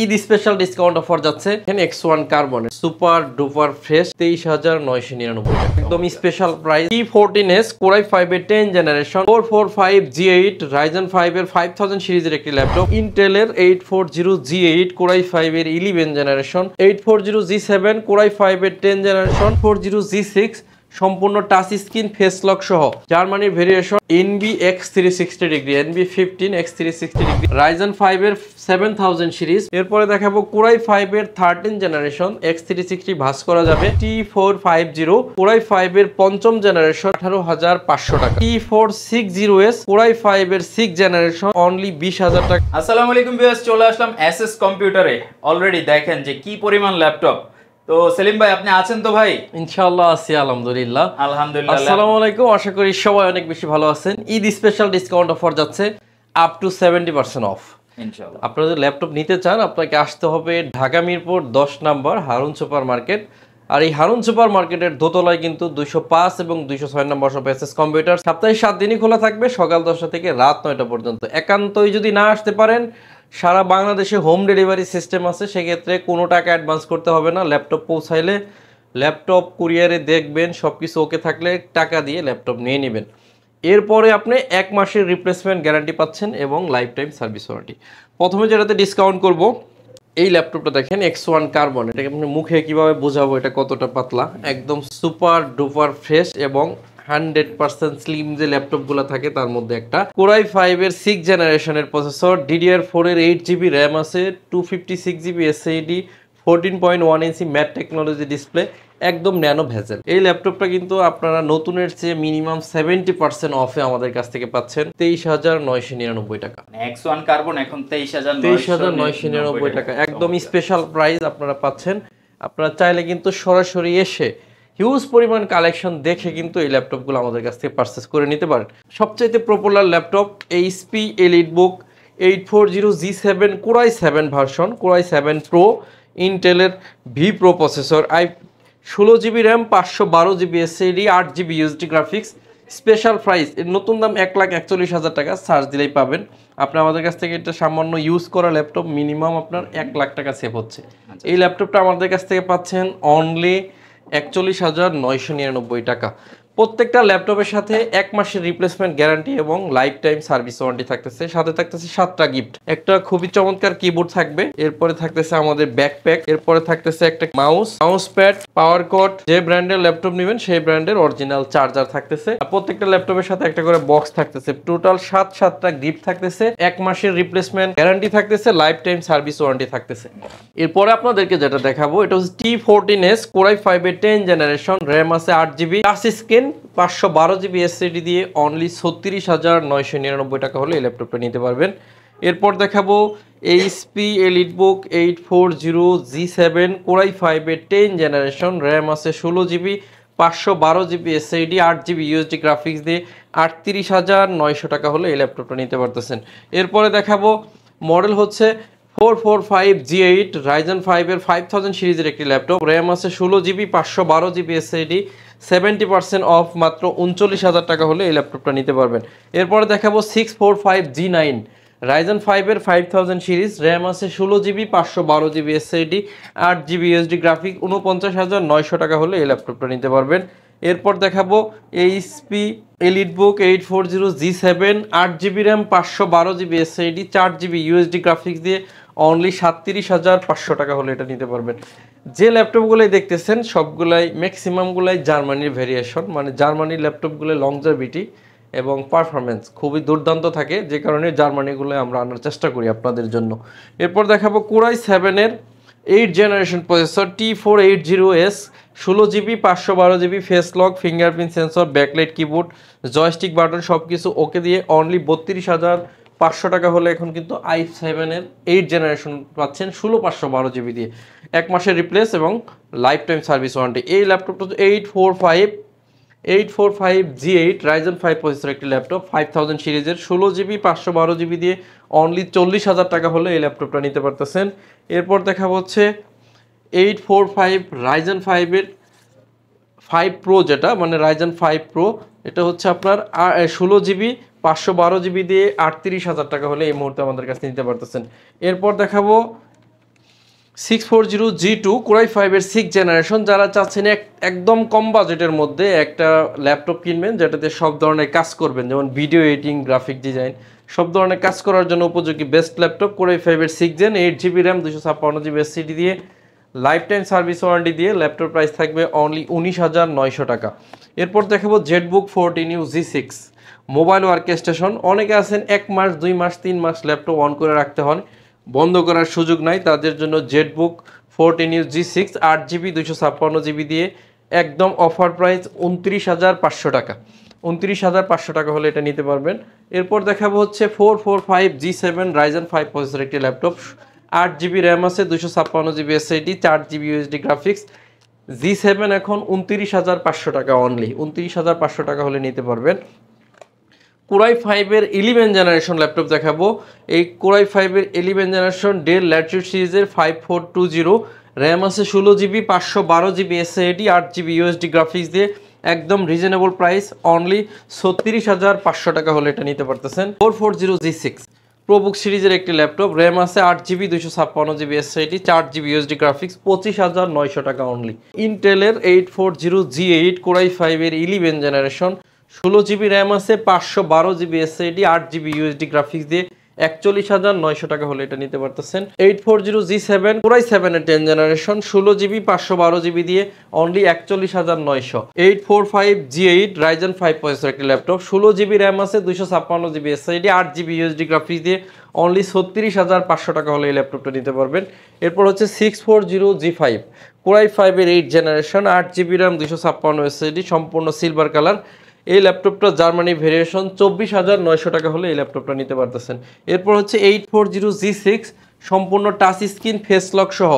Eid special discount offer যাচ্ছে এখানে X1 carbon super duper fresh 23,999 একদম special price. T14s Core i5 এর 10 generation 445G8 Ryzen 5 এর 5000 সিরিজের একটি ল্যাপটপ, ইন্টেলের 840G8 Core i5 এর 11 জেনারেশন, 840G7 Core i5 এর 10 জেনারেশন, 40G6 সম্পূর্ণ টাচ স্ক্রিন ফেস লক সহ জার্মানির variation NB X360 degree, NB 15 X360 degree, Ryzen 5 এর 7000 সিরিজ। এরপরে দেখাবো Core i5 এর 13 জেনারেশন X360 ভাস করা যাবে T450 Core i5 এর পঞ্চম জেনারেশন 18,500 টাকা, T460s Core i5 এর 6 জেনারেশন অনলি 20,000 টাকা। আসসালামু আলাইকুম ভিউয়ার্স, চলে আসলাম এসএস কম্পিউটারে। অলরেডি দেখেন যে কি পরিমাণ ল্যাপটপ। তো সেলিম ভাই আপনি আছেন তো ভাই? ইনশাআল্লাহ আছি, আলহামদুলিল্লাহ। আলহামদুলিল্লাহ। আসসালামু আলাইকুম, আশা করি সবাই অনেক বেশি ভালো আছেন। ঈদ স্পেশাল ডিসকাউন্ট অফার যাচ্ছে আপ টু 70% অফ। ইনশাআল্লাহ আপনারা যদি ল্যাপটপ নিতে চান আপনাকে আসতে হবে ঢাকা মিরপুর 10 নম্বর হারুন সুপার মার্কেট। আর এই হারুন সুপার মার্কেটের দোতলায় কিন্তু 205 এবং 206 নম্বর শপ এসএস কম্পিউটার। সপ্তাহে 7 দিনই খোলা থাকবে, সকাল 10টা থেকে রাত 9টা পর্যন্ত। একান্তই যদি না আসতে পারেন, সারা বাংলাদেশে হোম ডেলিভারি সিস্টেম আছে, সেক্ষেত্রে কোনো টাকা অ্যাডভান্স করতে হবে না। ল্যাপটপ পৌঁছাইলে ল্যাপটপ কুরিয়ারে দেখবেন, সব কিছু ওকে থাকলে টাকা দিয়ে ল্যাপটপ নিয়ে নেবেন। এরপরে আপনি 1 মাসের রিপ্লেসমেন্ট গ্যারান্টি পাচ্ছেন এবং লাইফ টাইম সার্ভিস ওয়ারেন্টি। প্রথমে যেটাতে ডিসকাউন্ট করব, এই ল্যাপটপটা দেখেন X1 কার্বন। এটাকে আপনি মুখে কিভাবে বোঝাবো এটা কতটা পাতলা, একদম সুপার ডুপার ফ্রেশ এবং 100% স্লিম যে ল্যাপটপগুলো থাকে তার মধ্যে একটা। Core i5 এর 6 জেনারেশনের প্রসেসর, DDR4 এর 8GB র্যাম আছে, 256GB SSD, 14.1 ইঞ্চি ম্যাট টেকনোলজি ডিসপ্লে, একদম ন্যানো ভেজেল। এই ল্যাপটপটা কিন্তু আপনারা নতুনের চেয়ে মিনিমাম 70% অফে আমাদের কাছ থেকে পাচ্ছেন 23,999 টাকা। X1 কার্বন এখন 23,999 টাকা, একদম স্পেশাল প্রাইস আপনারা পাচ্ছেন। আপনারা চাইলে কিন্তু সরাসরি এসে হিউজ পরিমাণ কালেকশন দেখে কিন্তু এই ল্যাপটপগুলো আমাদের কাছ থেকে পারচেস করে নিতে পারেন। সবচাইতে popular laptop HP EliteBook 840G7 Core i7 version, Core i7 Pro, ইন্টেলের V Pro processor, 16GB RAM, 512GB SSD, 8GB USD graphics. Special price, এর নতুন দাম 1,41,000 টাকা, সার্চ দিলেই পাবেন। আপনি আমাদের কাছ থেকে এটা সামান্য ইউজ করা ল্যাপটপ, মিনিমাম আপনার 1 লাখ টাকা সেভ হচ্ছে। এই ল্যাপটপটা আমাদের কাছ থেকে পাচ্ছেন অনলি 41,999 টাকা। প্রত্যেকটা ল্যাপটপের সাথে 1 মাসের রিপ্লেসমেন্ট গ্যারান্টি এবং লাইফ টাইম সার্ভিস ওয়ারেন্টি থাকতেছে। সাথে থাকতেছে 7টা গিফট, একটা খুবই চমৎকার কিবোর্ড থাকবে, এরপরে থাকতেছে আমাদের ব্যাকপ্যাক, এরপরে থাকতেছে একটা মাউস প্যাড, পাওয়ার কর্ড। যে ব্র্যান্ডের ল্যাপটপ নেবেন সেই ব্র্যান্ডের অরিজিনাল চার্জার থাকতেছে। আর প্রত্যেকটা ল্যাপটপের সাথে একটা করে বক্স থাকতেছে। টোটাল 7টা গিফট থাকতেছে, 1 মাসের রিপ্লেসমেন্ট গ্যারান্টি থাকতেছে, লাইফ টাইম সার্ভিস ওয়ারেন্টি থাকতেছে। এরপরে আপনাদেরকে যেটা দেখাবো এটা হচ্ছে T14s Core i5 এর 10 জেনারেশন, র্যাম আছে 8GB, touch screen, 512GB SSD দিয়ে অনলি 36,999 টাকা হলে এই ল্যাপটপটা নিতে পারবেন। এরপর দেখাবো HP EliteBook 840G7 Core i5 এর 10 জেনারেশন, র্যাম আছে 16GB, 512GB SSD, 8GB USD graphics দিয়ে 38,900 টাকা হলে এই ল্যাপটপটা নিতে পারতেছেন। এরপরে দেখাবো মডেল হচ্ছে 445G8 Ryzen 5 এর 5000 সিরিজের একটি ল্যাপটপ, র্যাম আছে 16GB, 512GB SSD, 70% অফ, মাত্র 39,000 টাকা হলে এই ল্যাপটপটা নিতে পারবেন। এরপরে দেখাবো 645G9 Ryzen 5 এর 5000 সিরিজ, র্যাম আছে 16GB, 512GB SSD, 8GB USD graphic, 49,900 টাকা হলে এই ল্যাপটপটা নিতে পারবেন। এরপর দেখাবো HP EliteBook 840G7 8GB RAM, 512GB SSD, 4GB USD graphics দিয়ে অনলি 37,500 টাকা হলে এটা নিতে পারবেন। যে ল্যাপটপগুলোই দেখতেছেন সবগুলাই ম্যাক্সিমামগুলাই জার্মানির ভেরিয়েশন, মানে জার্মানির ল্যাপটপগুলো লংজারভিটি এবং পারফরমেন্স খুবই দুর্দান্ত থাকে, যে কারণে জার্মানিগুলো আমরা আনার চেষ্টা করি আপনাদের জন্য। এরপর দেখাবো Core i7 এর 8 generation processor T480s 16GB, 512GB face lock, fingerprint sensor, backlight keyboard, joystick button সব কিছু ওকে দিয়ে অনলি 32,500 টাকা হলে এখন কিন্তু i7 এর 8 জেনারেশন পাচ্ছেন 16/512GB দিয়ে, 1 মাসের রিপ্লেস এবং লাইফ টাইম সার্ভিস ওয়ারেন্টি। এই ল্যাপটপটা 845G8 Ryzen 5 প্রসেসর একটি ল্যাপটপ, 5000 সিরিজের, 16GB, 512GB দিয়ে অনলি 40,000 টাকা হলে এই ল্যাপটপটা নিতে পারতেছেন। এরপর দেখা হচ্ছে 845 Ryzen 5 এর 5 Pro, যেটা মানে Ryzen 5 Pro, এটা হচ্ছে আপনার 16GB, 512GB দিয়ে 38,000 টাকা হলে এই মুহূর্তে আমাদের কাছে নিতে পারতেছেন। এরপর দেখাবো 640G2 Core i5 এর 6th জেনারেশন। যারা চাচ্ছেন একদম কম বাজেটের মধ্যে একটা ল্যাপটপ কিনবেন যেটাতে সব ধরনের কাজ করবেন, যেমন ভিডিও এডিটিং, গ্রাফিক ডিজাইন, সব ধরনের কাজ করার জন্য উপযোগী বেস্ট ল্যাপটপ Core i5 এর 6th gen, 8GB RAM, 256GB SSD দিয়ে, লাইফ টাইম সার্ভিস ওয়ারেন্টি দিয়ে ল্যাপটপ প্রাইস থাকবে অনলি 19,900 টাকা। এরপর দেখাবো Jetbook 14U G6 mobile work station. অনেকে আছেন 1 মাস 2 মাস 3 মাস ল্যাপটপ অন করে রাখতে হয়, বন্ধ করার সুযোগ নাই, তাদের জন্য Jetbook 14U G6 8GB 256GB দিয়ে একদম অফার প্রাইস 29,500 টাকা। 29,500 টাকা হলে এটা নিতে পারবেন। এরপর দেখাবো হচ্ছে 445G7 Ryzen 5 প্রসেসর একটি ল্যাপটপ, 8GB র্যাম আছে, 256GB SSD, 4GB USD graphics. G7 এখন 29,500 টাকা অনলি, 29,500 টাকা হলে নিতে পারবেন। Core i5 এর 11 জেনারেশন ল্যাপটপ দেখাবো। এই Core i5 এর 11 জেনারেশন ডেল ল্যাটিটিউড সিরিজের 5420, র্যাম আছে 16GB, 512GB SSD, 8GB USD graphics দিয়ে একদম রিজনেবল প্রাইস অনলি 36,500 টাকা হলে এটা নিতে পারতেছেন। 440G6 প্রোবুক সিরিজের একটি ল্যাপটপ, র্যাম আছে 8GB, 256GB SSD, 4GB USD graphics, 25,900 টাকা অনলি। ইন্টেলের 840G8 Core i5 এর 11 জেনারেশন, 16GB র্যাম আছে, 512GB SSD, 8GB USD graphics দিয়ে 41,900 টাকা হলে এটা নিতে পারতেছেন। 840G7 Core i7 এর 10 জেনারেশন, 16GB 512GB দিয়ে অনলি 41,900। 845G8 Ryzen 5 প্রসেসর একটি ল্যাপটপ, 16GB র্যাম আছে, 256GB SSD, 8GB USD graphics দিয়ে অনলি 36,500 টাকা হলে এই ল্যাপটপটা নিতে পারবেন। এরপর হচ্ছে 640G5 Core i5 এর 8 জেনারেশন, 8GB র্যাম, 256 SSD, সম্পূর্ণ সিলভার কালার। এই ল্যাপটপটা জার্মানি ভেরিয়েশন, 24,900 টাকা হলে এই ল্যাপটপটা নিতে পারতেছেন। এরপর হচ্ছে 840G6 সম্পূর্ণ টাচ স্ক্রিন ফেস লক সহ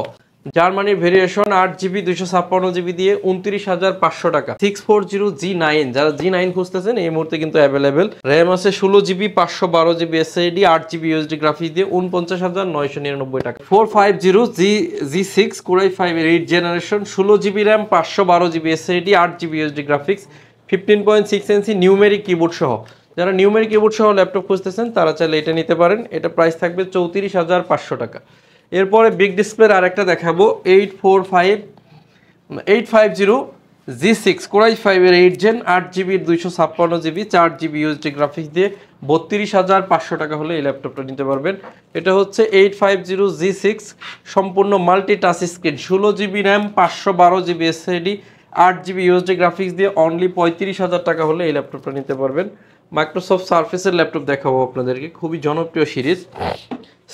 জার্মানির ভেরিয়েশন, 8GB 256GB দিয়ে 29,500 টাকা। 640G9 যারা G9 খুঁজতেছেন এই মুহূর্তে কিন্তু অ্যাভেলেবেল, র্যাম আছে 16GB, 512GB SSD, 8GB USD graphics দিয়ে 49,999 টাকা। 450G6 Core i5 এর 8 generation, 16GB RAM, 512GB SSD, 8GB USD graphics, 15.6 ইঞ্চি নিউমেরিক কিবোর্ড সহ। যারা নিউমেরিক কিবোর্ড সহ ল্যাপটপ খুঁজতেছেন তারা চাইলে এটা নিতে পারেন। এটা প্রাইস থাকবে 34,500 টাকা। এরপরে বিগ ডিসপ্লের আরেকটা দেখাবো, 850G6 Core i5 এর 8 gen, 8GB 256GB, 4GB USD graphics দিয়ে 32,500 টাকা হলে এই ল্যাপটপটা নিতে পারবেন। এটা হচ্ছে 850G6 সম্পূর্ণ multi touch screen, 16GB RAM, 512GB SSD, 8GB USD graphics দিয়ে অনলি 35,000 টাকা হলে এই ল্যাপটপটা নিতে পারবেন। মাইক্রোসফট সারফেসের ল্যাপটপ দেখাবো আপনাদেরকে, খুবই জনপ্রিয় series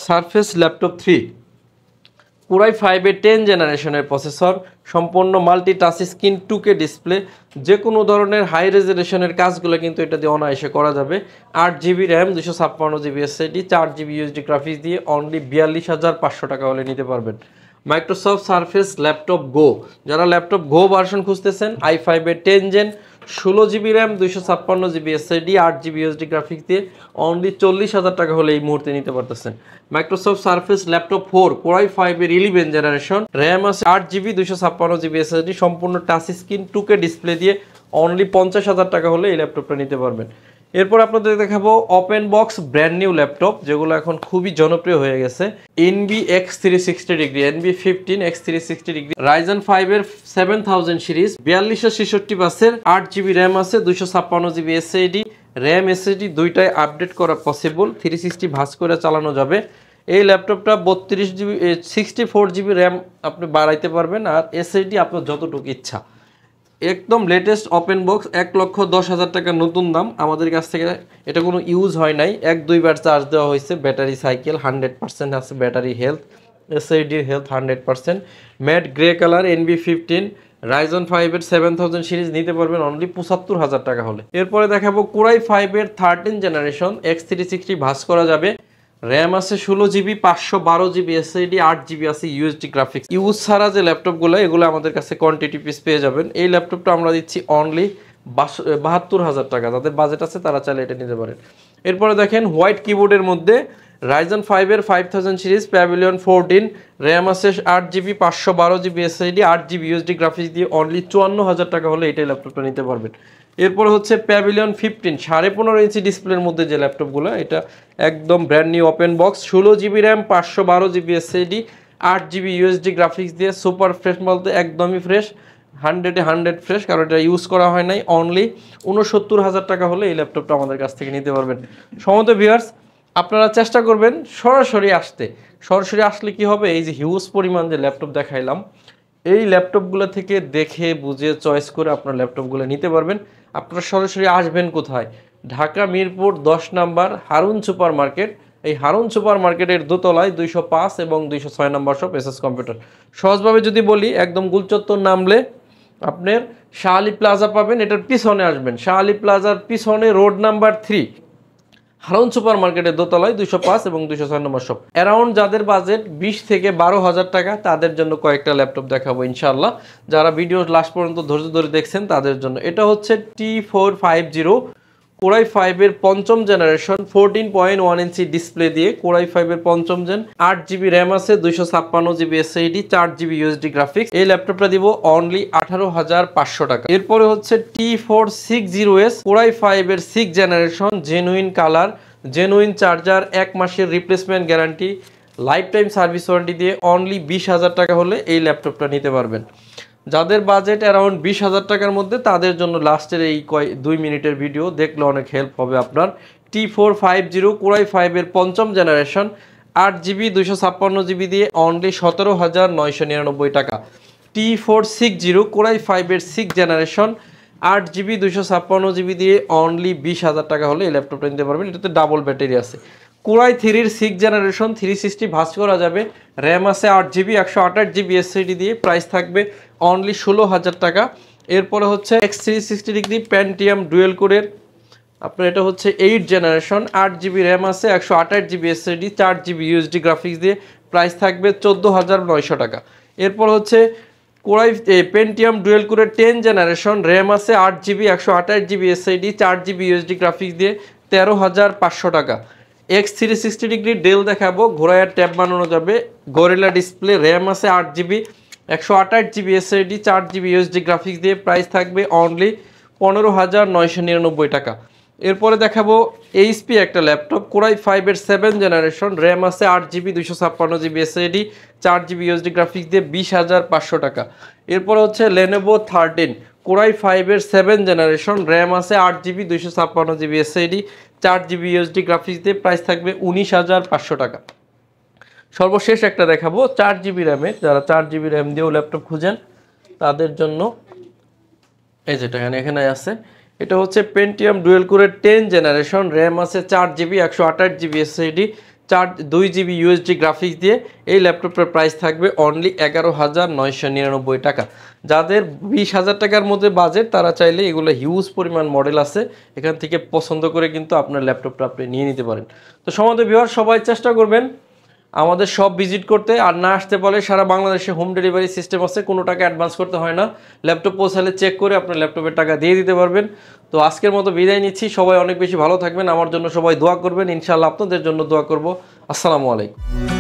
surface laptop 3 Core i5 এর 10 জেনারেশনের প্রসেসর, সম্পূর্ণ multi touch screen, 2K display, যে কোনো ধরনের হাই রেজলিউশনের কাজগুলো কিন্তু এটা দিয়ে অনায়াসে করা যাবে। 8GB RAM, 256GB SSD, 4GB USD graphics দিয়ে অনলি 42,500 টাকা হলে নিতে পারবেন। মাইক্রোসফট সারফেস ল্যাপটপ গো, যারা ল্যাপটপ গো ভার্সন খুঁজতেছেন, i5 এর 10 gen, 16GB RAM, 256GB SSD, 8GB USD graphics দিয়ে অনলি 40,000 টাকা হলে এই মুহূর্তে নিতে পারতেছেন। Microsoft surface laptop 4 Core i5 এর 11 জেনারেশন, র্যাম আছে 8GB, 256GB SSD, সম্পূর্ণ টাচ স্ক্রিন, 2K ডিসপ্লে দিয়ে অনলি 50,000 টাকা হলে এই ল্যাপটপটা নিতে পারবেন। এরপর আপনাদের দেখাবো open box brand new laptop, যেগুলো এখন খুবই জনপ্রিয় হয়ে গেছে। NB X360 degree, NB15 X360 degree, Ryzen 5 এর 7000 সিরিজ, 4266 বাসের, 8GB র্যাম আছে, 256GB SSD, র্যাম SSD দুইটাই আপডেট করা পসিবল, 360 ভাঁজ করে চালানো যাবে। এই ল্যাপটপটা 64GB র্যাম আপনি বাড়াইতে পারবেন, আর SSD আপনার যতটুকু ইচ্ছা। একদম লেটেস্ট ওপেন বক্স, 1,10,000 টাকা নতুন দাম। আমাদের কাছ থেকে এটা কোনো ইউজ হয় নাই, 1-2 বার চার্জ দেওয়া হয়েছে। ব্যাটারি সাইকেল 100% আছে, battery health, SSD health 100%। Mat grey colour, NB15 Ryzen 5 এর 7000 সিরিজ নিতে পারবেন অনলি 75,000 টাকা হলে। এরপরে দেখাবো Core i5 এর 13 জেনারেশন, X360 ভাঁজ করা যাবে, র্যাম আছে 16GB, 512GB SSD, 8GB আছে USD গ্রাফিক্স। ইউজ ছাড়া যে ল্যাপটপগুলো, এগুলো আমাদের কাছে কোয়ান্টিটি পিস পেয়ে যাবেন। এই ল্যাপটপটা আমরা দিচ্ছি অনলি 72,000 টাকা। যাদের বাজেট আছে তারা চাইলে এটা নিতে পারেন। এরপরে দেখেন হোয়াইট কিবোর্ডের মধ্যে Ryzen 5 এর 5000 সিরিজ, Pavilion 14, র্যাম আছে 8GB, 512GB SSD, 8GB USD graphics দিয়ে অনলি 54,000 টাকা হলে এটাই ল্যাপটপটা নিতে পারবেন। এরপর হচ্ছে Pavilion 15 15.5 ইঞ্চি ডিসপ্লের মধ্যে যে ল্যাপটপগুলো, এটা একদম brand new open box, 16GB RAM, 512GB SSD, 8GB USD graphics দিয়ে সুপার ফ্রেশ বলতে একদমই ফ্রেশ, 100-এ 100 ফ্রেশ, কারণ এটা ইউজ করা হয় নাই। অনলি 69,000 টাকা হলে এই ল্যাপটপটা আমাদের কাছ থেকে নিতে পারবেন। সমস্ত ভিউয়ার্স, আপনারা চেষ্টা করবেন সরাসরি আসতে। সরাসরি আসলে কি হবে, এই যে হিউজ পরিমাণ যে ল্যাপটপ দেখাইলাম, এই ল্যাপটপগুলো থেকে দেখে বুঝে চয়েস করে আপনার ল্যাপটপগুলো নিতে পারবেন। আপনারা সরাসরি আসবেন কোথায়? Dhaka Mirpur 10 number Harun super market. এই হারুন সুপার মার্কেটের দোতলায় 205 এবং 206 নাম্বার শপ এসএস কম্পিউটার। সহজভাবে যদি বলি, একদম গুলচত্বর নামলে আপনার শাহ আলী প্লাজা পাবেন, এটার পিছনে আসবেন। শাহ আলী প্লাজার পিছনে রোড নাম্বার 3 হারুন সুপার মার্কেটের দোতলায় 205 এবং 206 নম্বর শপ। অ্যারাউন্ড যাদের বাজেট 20 থেকে 12,000 টাকা, তাদের জন্য কয়েকটা ল্যাপটপ দেখাবো ইনশাআল্লাহ। যারা ভিডিও লাস্ট পর্যন্ত ধৈর্য ধরে দেখছেন তাদের জন্য। এটা হচ্ছে T450 Core i5 এর পঞ্চম জেনারেশন, 14.1 ইঞ্চি ডিসপ্লে দিয়ে Core i5 এর পঞ্চম জেন, 8GB র্যাম আছে, 256GB SSD, 4GB USD graphics. এই ল্যাপটপটা দিব অনলি 18,500 টাকা। এরপরে হচ্ছে T460S Core i5 এর 6 generation, genuine colour, genuine charger, 1 মাসের replacement guarantee, life time service warranty দিয়ে অনলি 20,000 টাকা হলে এই ল্যাপটপটা নিতে পারবেন। যাদের বাজেট অ্যারাউন্ড 20,000 টাকার মধ্যে, তাদের জন্য লাস্টের এই 2 মিনিটের ভিডিও দেখলে অনেক হেল্প হবে আপনার। T450 Core i5 এর পঞ্চম জেনারেশন, 8GB 256GB দিয়ে অনলি 17,999 টাকা। T460 Core i5 এর 6 জেনারেশন, 8GB 256GB দিয়ে অনলি 20,000 টাকা হলে এই ল্যাপটপটা নিতে পারবেন। এটাতে ডাবল ব্যাটারি আছে। Core i3 এর 6 জেনারেশন, 360 ভাঁজ করা যাবে, র্যাম আছে 8GB, 128GB SSD দিয়ে প্রাইস থাকবে অনলি 16,000 টাকা। এরপরে হচ্ছে X360 ডিগ্রি প্যান্টিয়াম ডুয়েল কোরের, আপনার এটা হচ্ছে 8 জেনারেশন, 8GB র্যাম আছে, 128GB SSD, 4GB USD graphics দিয়ে প্রাইস থাকবে 14,900 টাকা। এরপর হচ্ছে পেন্টিয়াম ডুয়েল কোরের 10 জেনারেশন, র্যাম আছে 8GB, 128GB SSD, 4GB USD graphics দিয়ে 13,500 টাকা। X360 ডিগ্রি ডেল দেখাবো, ঘোড়ায় ট্যাব বানানো যাবে, গরিলা ডিসপ্লে, র্যাম আছে 8GB, 128GB SSD, 4GB USD graphics দিয়ে প্রাইস থাকবে অনলি 15,999 টাকা। এরপরে দেখাবো এইচপি একটা ল্যাপটপ, Core i5 এর 7 জেনারেশন, র্যাম আছে 8GB, 256GB SSD, 4GB USD graphics দিয়ে 20,500 টাকা। এরপরে হচ্ছে Lenovo 13 Core i5 এর 7 জেনারেশন, র্যাম আছে 8GB, 256GB SSD, 4GB USD graphics দিয়ে প্রাইস থাকবে 19,500 টাকা। সর্বশেষ একটা দেখাবো 4GB র্যামে, যারা 4GB র্যাম দিয়েও ল্যাপটপ খুঁজেন তাদের জন্য এই যেটা এখানে আছে, এটা হচ্ছে পেন্টিয়াম ডুয়েল কোরের 10 জেনারেশন, র্যাম আছে 4GB, 128GB SSD, 2GB USD graphics দিয়ে এই ল্যাপটপের প্রাইস থাকবে অনলি 11,999 টাকা। যাদের 20,000 টাকার মধ্যে বাজেট, তারা চাইলে এগুলো হিউজ পরিমাণ মডেল আছে, এখান থেকে পছন্দ করে কিন্তু আপনার ল্যাপটপটা আপনি নিয়ে নিতে পারেন। তো সমাজ ভিউয়ার, সবাই চেষ্টা করবেন আমাদের সব ভিজিট করতে, আর না আসতে পারলে সারা বাংলাদেশে হোম ডেলিভারি সিস্টেম আছে, কোনো টাকা অ্যাডভান্স করতে হয় না। ল্যাপটপ পৌঁছালে চেক করে আপনার ল্যাপটপের টাকা দিয়ে দিতে পারবেন। তো আজকের মতো বিদায় নিচ্ছি, সবাই অনেক বেশি ভালো থাকবেন, আমার জন্য সবাই দোয়া করবেন, ইনশাআল্লাহ আপনাদের জন্য দোয়া করব। আসসালামু আলাইকুম।